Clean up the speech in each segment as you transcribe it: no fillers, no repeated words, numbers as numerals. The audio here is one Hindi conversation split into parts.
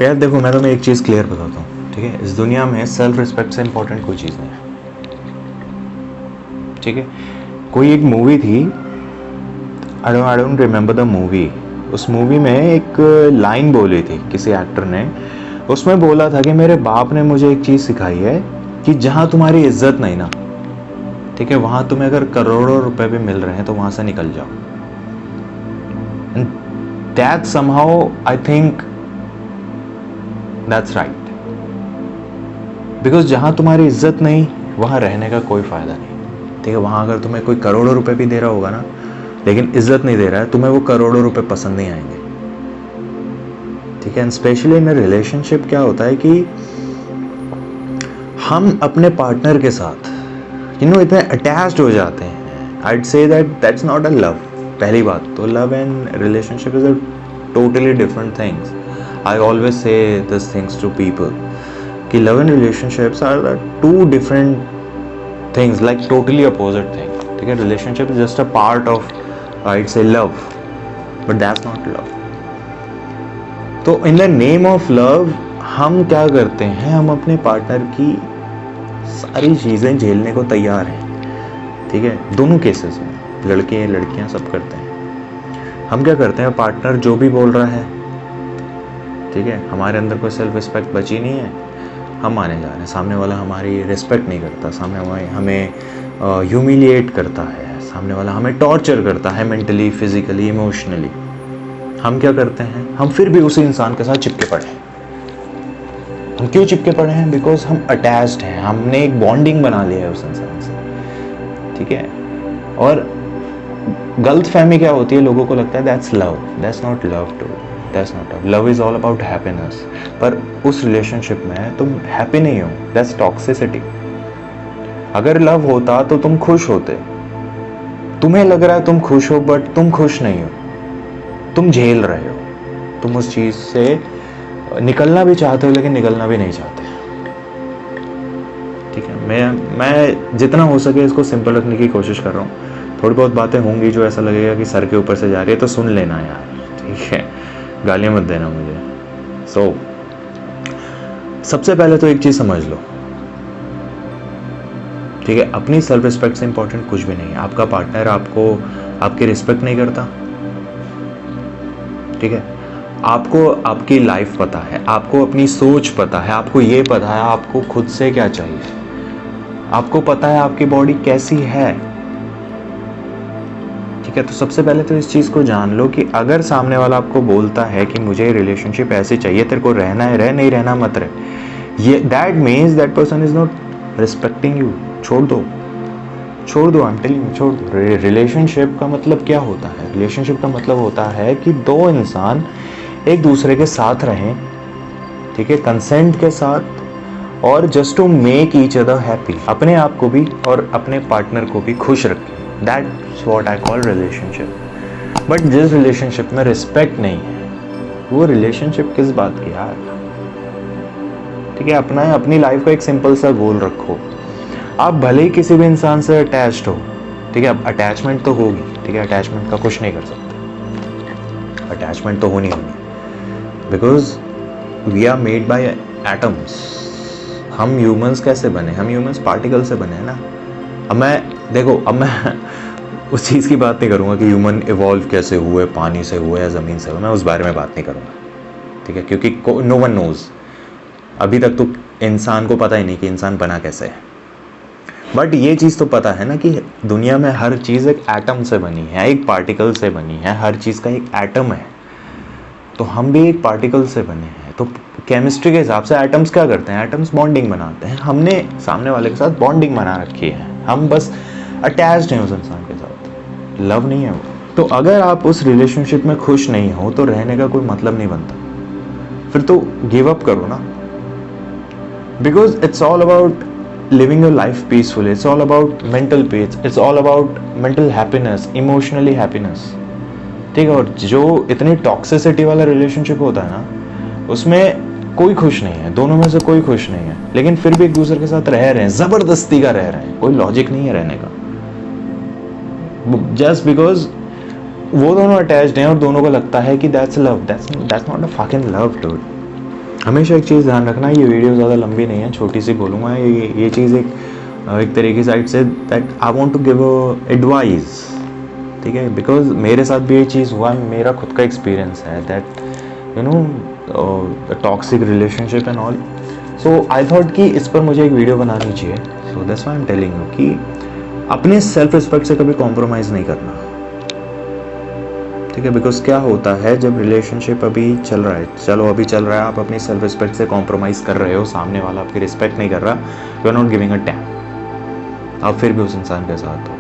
यार देखो, मैं तुम्हें एक चीज़ क्लियर बताता हूँ, ठीक है। इस दुनिया में सेल्फ रिस्पेक्ट से इंपॉर्टेंट कोई चीज़ नहीं है, ठीक है। कोई एक मूवी थी, I don't remember the movie. उस मूवी में एक लाइन बोली थी किसी एक्टर ने, उसमें बोला था कि मेरे बाप ने मुझे एक चीज़ सिखाई है कि जहाँ तुम्हारी इज्जत नहीं ना, ठीक है, वहाँ तुम्हें अगर करोड़ों रुपए भी मिल रहे हैं तो वहाँ से निकल जाओ। That somehow I think that's right, because जहाँ तुम्हारी इज्जत नहीं वहाँ रहने का कोई फ़ायदा नहीं, ठीक है। वहाँ अगर तुम्हें कोई करोड़ों रुपए भी दे रहा होगा ना, लेकिन इज्जत नहीं दे रहा है, तुम्हें वो करोड़ों रुपए पसंद नहीं आएंगे, ठीक है। एंड स्पेशली इन रिलेशनशिप क्या होता है कि हम अपने पार्टनर के साथ इतने अटैच्ड हो जाते हैं। I'd say that's not a love। पहली बात तो love and relationship is a totally different things. I always say this things to people कि love and relationships are two different things, like totally opposite thing, ठीक है। Relationship is just a part of I'd say love, but that's not love. तो in the name of love हम क्या करते हैं, हम अपने पार्टनर की सारी चीज़ें झेलने को तैयार हैं, ठीक है। दोनों केसेस में, लड़के लड़कियां सब करते हैं। हम क्या करते हैं, पार्टनर जो भी बोल रहा है, ठीक है, हमारे अंदर कोई सेल्फ रिस्पेक्ट बची नहीं है, हम माने जा रहे हैं। सामने वाला हमारी रिस्पेक्ट नहीं करता, सामने वाला हमें ह्यूमिलिएट करता है, सामने वाला हमें टॉर्चर करता है मेंटली, फिजिकली, इमोशनली। हम क्या करते हैं, हम फिर भी उसी इंसान के साथ चिपके पड़े हैं। हम क्यों चिपके पड़े हैं? बिकॉज हम अटैच्ड हैं, हमने एक बॉन्डिंग बना लिया है उस इंसान से, ठीक है। और गलत फहमी क्या होती है, लोगों को लगता है that's love. That's not love too, that's not love. Love is all about happiness. पर उस रिलेशनशिप में तुम हैप्पी नहीं हो, दैट्स टॉक्सिसिटी। अगर लव होता तो तुम खुश होते। तुम्हें लग रहा है तुम खुश हो, बट तुम खुश नहीं हो, तुम झेल रहे हो। तुम उस चीज से निकलना भी चाहते हो, लेकिन निकलना भी नहीं चाहते, ठीक है। मैं जितना हो सके इसको सिंपल रखने की कोशिश कर रहा हूँ। थोड़ी बहुत बातें होंगी जो ऐसा लगेगा कि सर के ऊपर से जा रही है, तो सुन लेना यार, ठीक है, गालियाँ मत देना मुझे। सबसे पहले तो एक चीज़ समझ लो, ठीक है, अपनी सेल्फ रिस्पेक्ट से इंपॉर्टेंट कुछ भी नहीं है। आपका पार्टनर आपकी रिस्पेक्ट नहीं करता, ठीक है। आपको आपकी लाइफ पता है, आपको अपनी सोच पता है, आपको ये पता है आपको खुद से क्या चाहिए, आपको पता है आपकी बॉडी कैसी है, ठीक है। तो सबसे पहले तो इस चीज़ को जान लो कि अगर सामने वाला आपको बोलता है कि मुझे रिलेशनशिप ऐसे चाहिए, तेरे को रहना है रह, नहीं रहना मत रहे, ये that means that person is not respecting you. छोड़ दो, आई एम टेलिंग यू, छोड़ दो। रिलेशनशिप का मतलब क्या होता है? रिलेशनशिप का मतलब होता है कि दो इंसान एक दूसरे के साथ रहें, ठीक है, कंसेंट के साथ, और just to make each other happy, अपने आप को भी और अपने पार्टनर को भी खुश रखें। That's what I call relationship. But जिस रिलेशनशिप में रिस्पेक्ट नहीं है, वो रिलेशनशिप किस बात की यार, ठीक है। अपनी लाइफ का एक सिंपल सा गोल रखो। आप भले ही किसी भी इंसान से अटैच्ड हो, ठीक है, अब अटैचमेंट तो होगी, ठीक है, अटैचमेंट का कुछ नहीं कर सकते, अटैचमेंट तो होनी, because we are made by atoms. हम ह्यूमंस कैसे बने? हम ह्यूमंस पार्टिकल से बने हैं ना। अब मैं उस चीज़ की बात नहीं करूँगा कि ह्यूमन इवॉल्व कैसे हुए, पानी से हुए या ज़मीन से हुए, मैं उस बारे में बात नहीं करूँगा, ठीक है, क्योंकि नो वन नोज। अभी तक तो इंसान को पता ही नहीं कि इंसान बना कैसे है। बट ये चीज़ तो पता है ना कि दुनिया में हर चीज़ एक एटम से बनी है, एक पार्टिकल से बनी है, हर चीज़ का एक एटम है। तो हम भी एक पार्टिकल से बने हैं। तो केमिस्ट्री के हिसाब से एटम्स क्या करते हैं? एटम्स बॉन्डिंग बनाते हैं। हमने सामने वाले के साथ बॉन्डिंग बना रखी है, हम बस अटैच्ड हैं उस इंसान के साथ, लव नहीं है वो। तो अगर आप उस रिलेशनशिप में खुश नहीं हो तो रहने का कोई मतलब नहीं बनता, फिर तो गिव अप करो ना। Because it's all about living your life peacefully, it's all about mental peace, it's all about mental happiness, emotionally happiness, ठीक है। और जो इतनी टॉक्सिसिटी वाला रिलेशनशिप होता है ना, उसमें कोई खुश नहीं है, दोनों में से कोई खुश नहीं है, लेकिन फिर भी एक दूसरे के साथ रह रहे हैं, जबरदस्ती का रह रहे हैं, कोई लॉजिक नहीं है रहने का, जस्ट बिकॉज वो दोनों अटैच्ड हैं और दोनों को लगता है कि that's love. That's not a fucking love dude. हमेशा एक चीज़ ध्यान रखना, ये वीडियो ज़्यादा लंबी नहीं है, छोटी सी बोलूँगा। ये चीज़ एक तरीके साइड से that I want to give advice, ठीक है, बिकॉज मेरे साथ भी ये चीज़ हुआ, मेरा खुद का एक्सपीरियंस है that you know toxic relationship and all. So I thought कि इस पर मुझे एक वीडियो बनानी चाहिए। So that's why I am telling you कि अपने सेल्फ रिस्पेक्ट से कभी कॉम्प्रोमाइज़ नहीं करना, ठीक है। बिकॉज क्या होता है जब रिलेशनशिप अभी चल रहा है, चलो अभी चल रहा है, आप अपनी सेल्फ रिस्पेक्ट से कॉम्प्रोमाइज़ कर रहे हो, सामने वाला आपकी रिस्पेक्ट नहीं कर रहा, you are not giving a damn, आप फिर भी उस इंसान के साथ हो,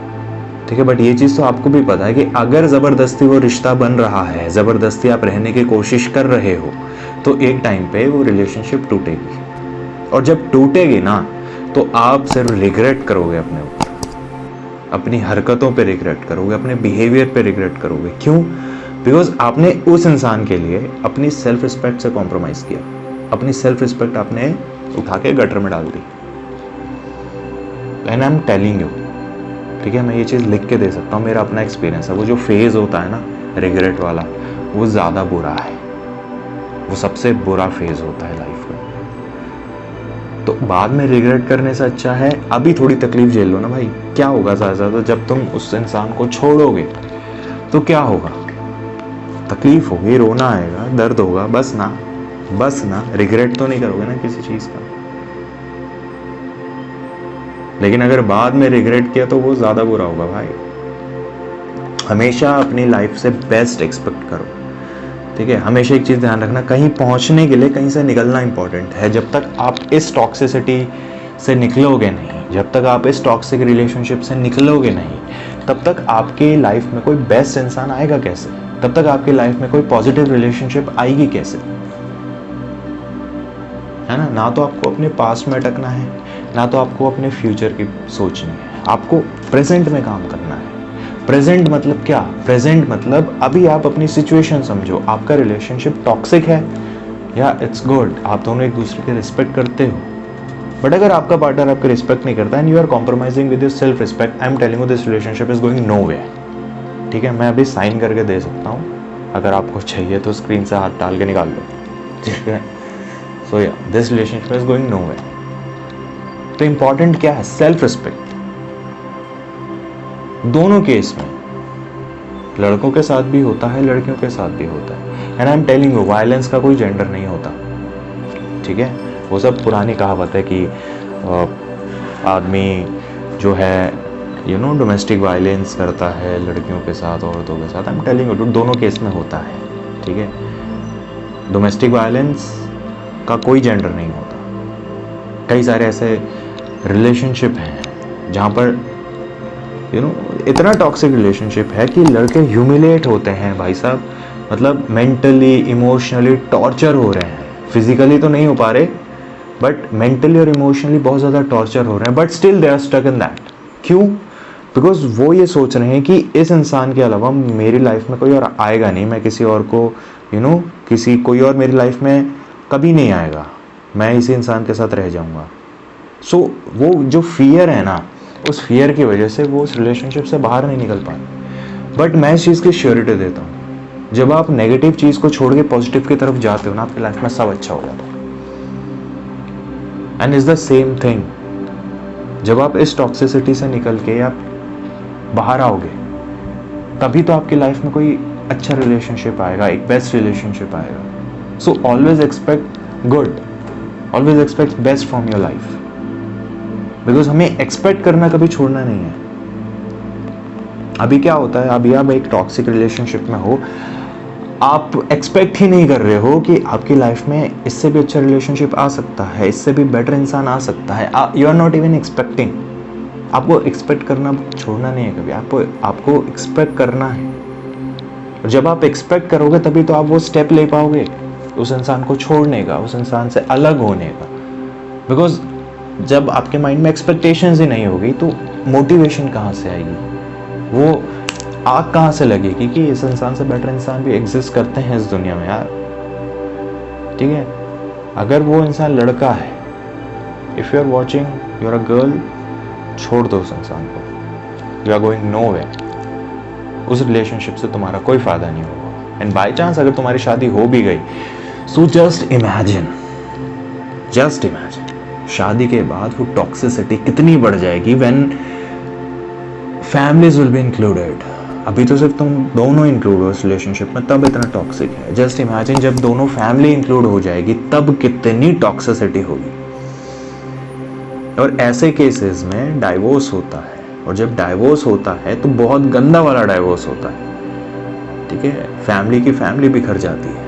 ठीक है। बट ये चीज़ तो आपको भी पता है कि अगर ज़बरदस्ती वो रिश्ता बन रहा है, ज़बरदस्ती आप रहने की कोशिश कर रहे हो, तो एक टाइम पे वो रिलेशनशिप टूटेगी, और जब टूटेगी ना तो आप सिर्फ रिग्रेट करोगे अपने ऊपर, अपनी हरकतों पे रिग्रेट करोगे, अपने बिहेवियर पे रिग्रेट करोगे। क्यों? बिकॉज आपने उस इंसान के लिए अपनी सेल्फ रिस्पेक्ट से कॉम्प्रोमाइज़ किया, अपनी सेल्फ रिस्पेक्ट आपने उठा के गटर में डाल दी। And I am telling you, ठीक है, मैं ये चीज़ लिख के दे सकता हूँ, मेरा अपना एक्सपीरियंस है। वो जो फेज़ होता है ना रिग्रेट वाला, वो ज़्यादा बुरा है, वो सबसे बुरा फेज़ होता है लाइफ में। तो बाद में रिग्रेट करने से अच्छा है अभी थोड़ी तकलीफ झेल लो ना भाई। क्या होगा ज़्यादा ज़्यादा, जब तुम उस इंसान को छोड़ोगे तो क्या होगा, तकलीफ होगी, रोना आएगा, दर्द होगा, बस ना रिग्रेट तो नहीं करोगे ना किसी चीज़ का। लेकिन अगर बाद में रिग्रेट किया तो वो ज़्यादा बुरा होगा भाई। हमेशा अपनी लाइफ से बेस्ट एक्सपेक्ट करो, ठीक है। हमेशा एक चीज़ ध्यान रखना, कहीं पहुंचने के लिए कहीं से निकलना इंपॉर्टेंट है। जब तक आप इस टॉक्सिसिटी से निकलोगे नहीं, जब तक आप इस टॉक्सिक रिलेशनशिप से निकलोगे नहीं, तब तक आपकी लाइफ में कोई बेस्ट इंसान आएगा कैसे, तब तक आपकी लाइफ में कोई पॉजिटिव रिलेशनशिप आएगी कैसे, है ना। ना तो आपको अपने पास्ट में अटकना है, ना तो आपको अपने फ्यूचर की सोचनी है, आपको प्रेजेंट में काम करना है। प्रेजेंट मतलब क्या? प्रेजेंट मतलब अभी आप अपनी सिचुएशन समझो, आपका रिलेशनशिप टॉक्सिक है या इट्स गुड, आप दोनों एक दूसरे की रिस्पेक्ट करते हो। बट अगर आपका पार्टनर आपकी रिस्पेक्ट नहीं करता and you are compromising with your self respect, I am telling you this relationship is going nowhere, ठीक है। मैं अभी साइन करके दे सकता हूँ, अगर आपको चाहिए तो स्क्रीन से हाथ डाल के निकाल लो, ठीक है। सो या this relationship is going nowhere. तो इंपॉर्टेंट क्या है? Self respect. दोनों केस में, लड़कों के साथ भी होता है, लड़कियों के साथ भी होता है। And I am telling you, violence का कोई जेंडर नहीं होता, ठीक है। वो सब पुरानी कहावत है कि आदमी जो है यू नो डोमेस्टिक वायलेंस करता है लड़कियों के साथ, औरतों के साथ। आई एम टेलिंग यू, दोनों केस में होता है, ठीक है। डोमेस्टिक वायलेंस का कोई जेंडर नहीं होता। कई सारे ऐसे रिलेशनशिप हैं जहाँ पर यू नो इतना टॉक्सिक रिलेशनशिप है कि लड़के ह्यूमिलेट होते हैं भाई साहब, मतलब मेंटली इमोशनली टॉर्चर हो रहे हैं। फिजिकली तो नहीं हो पा रहे, बट मेंटली और इमोशनली बहुत ज़्यादा टॉर्चर हो रहे हैं, but still they are stuck in that. क्यों? बिकॉज वो ये सोच रहे हैं कि इस इंसान के अलावा मेरी लाइफ में कोई और आएगा नहीं, मैं किसी और को यू नो कोई और मेरी लाइफ में कभी नहीं आएगा, मैं इसी इंसान के साथ रह जाऊँगा। सो वो जो फियर है ना, उस फियर की वजह से वो उस रिलेशनशिप से बाहर नहीं निकल पाते। बट मैं इस चीज़ की श्योरिटी देता हूँ, जब आप नेगेटिव चीज़ को छोड़ के पॉजिटिव की तरफ जाते हो ना, आपकी लाइफ में सब अच्छा हो जाता है। And is the same thing, जब आप इस टॉक्सिसिटी से निकल के आप बाहर आओगे, तभी तो आपकी लाइफ में कोई अच्छा रिलेशनशिप आएगा, एक बेस्ट रिलेशनशिप आएगा। So always expect good, always expect best from your life, because हमें एक्सपेक्ट करना कभी छोड़ना नहीं है। अभी क्या होता है, अभी आप एक टॉक्सिक रिलेशनशिप में हो, आप एक्सपेक्ट ही नहीं कर रहे हो कि आपकी लाइफ में इससे भी अच्छा रिलेशनशिप आ सकता है, इससे भी बेटर इंसान आ सकता है। You are not even expecting. आपको एक्सपेक्ट करना छोड़ना नहीं है कभी, आपको एक्सपेक्ट करना है। और जब आप एक्सपेक्ट करोगे तभी तो आप वो स्टेप ले पाओगे उस इंसान को छोड़ने का, उस इंसान से अलग होने का। बिकॉज जब आपके माइंड में एक्सपेक्टेशंस ही नहीं होगी तो मोटिवेशन कहाँ से आएगी, वो आग कहाँ से लगेगी कि इस इंसान से बेटर इंसान भी एग्जिस्ट करते हैं इस दुनिया में यार, ठीक है। अगर वो इंसान लड़का है, if you are watching, you are a girl, छोड़ दो उस इंसान को, यू आर गोइंग नोवेयर। उस रिलेशनशिप से तुम्हारा कोई फायदा नहीं होगा। एंड बाई चांस अगर तुम्हारी शादी हो भी गई, so just imagine just imagine शादी के बाद वो टॉक्सिसिटी कितनी बढ़ जाएगी when families will be included. अभी तो सिर्फ तुम दोनों इंक्लूड हो इस रिलेशनशिप में, तब इतना टॉक्सिक है। जस्ट इमेजिन जब दोनों फैमिली इंक्लूड हो जाएगी तब कितनी टॉक्सिसिटी होगी। और ऐसे केसेस में डाइवोर्स होता है, और जब डाइवोर्स होता है तो बहुत गंदा वाला डाइवोर्स होता है, ठीक है। फैमिली की फैमिली बिखर जाती है,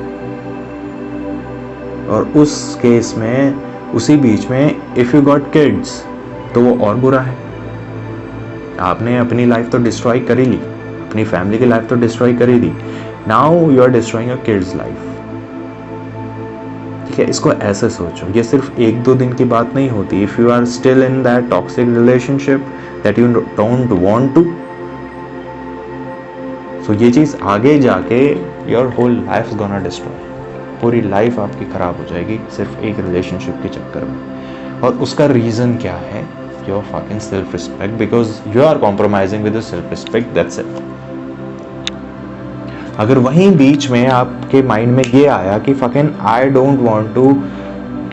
और उस केस में उसी बीच में इफ यू गॉट किड्स तो वो और बुरा है। आपने अपनी लाइफ तो डिस्ट्रॉय कर ही ली, अपनी फैमिली की लाइफ तो डिस्ट्रॉय कर ही दी, now you are destroying your kids life, ठीक है। इसको ऐसे सोचो, ये सिर्फ 1-2 दिन की बात नहीं होती। If you are still in that toxic relationship that you don't want to, so ये चीज आगे जाके your whole life is gonna destroy, पूरी लाइफ आपकी खराब हो जाएगी सिर्फ एक रिलेशनशिप के चक्कर में। और उसका रीजन क्या है? Your fucking self respect, because you are compromising with your self respect, that's it. अगर वहीं बीच में आपके माइंड में ये आया कि fucking I don't want to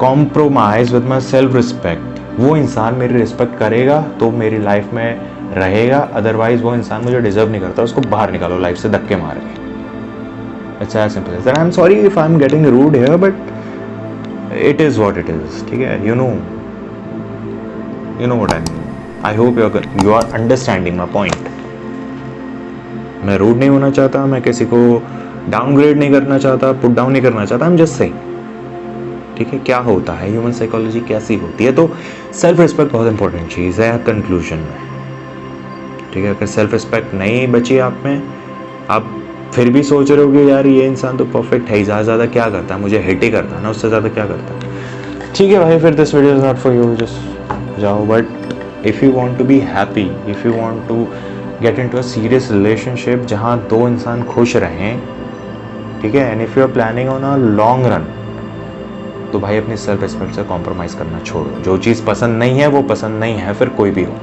compromise with my self respect, वो इंसान मेरी रिस्पेक्ट करेगा तो मेरी लाइफ में रहेगा, अदरवाइज वो इंसान मुझे डिजर्व नहीं करता, उसको बाहर निकालो लाइफ से धक्के मार के। It's as simple as that. I am sorry if I am getting rude here, but it is what it is, ठीक है। You know what I mean. I hope you are understanding my point. मैं रूड नहीं होना चाहता, मैं किसी को डाउनग्रेड नहीं करना चाहता, पुट डाउन नहीं करना चाहता, आई एम जस्ट सेइंग, ठीक है। क्या होता है, ह्यूमन साइकोलॉजी कैसी होती है। तो सेल्फ रिस्पेक्ट बहुत इंपॉर्टेंट चीज़ है कंक्लूजन में, ठीक है। अगर सेल्फ रिस्पेक्ट नहीं बची आप में, आप फिर भी सोच रहे हो कि यार ये इंसान तो परफेक्ट है, ज़्यादा ज़्यादा क्या करता है, मुझे हिट ही करता है ना, उससे ज़्यादा क्या करता है, ठीक है भाई, फिर this video is not for you, just जाओ। But if you want to be happy, if you want to get into a serious relationship जहाँ 2 इंसान खुश रहें, ठीक है, and if you are planning on a long run, तो भाई अपनी सेल्फ रिस्पेक्ट से कॉम्प्रोमाइज़ करना छोड़ो। जो चीज़ पसंद नहीं है वो पसंद नहीं है, फिर कोई भी हो।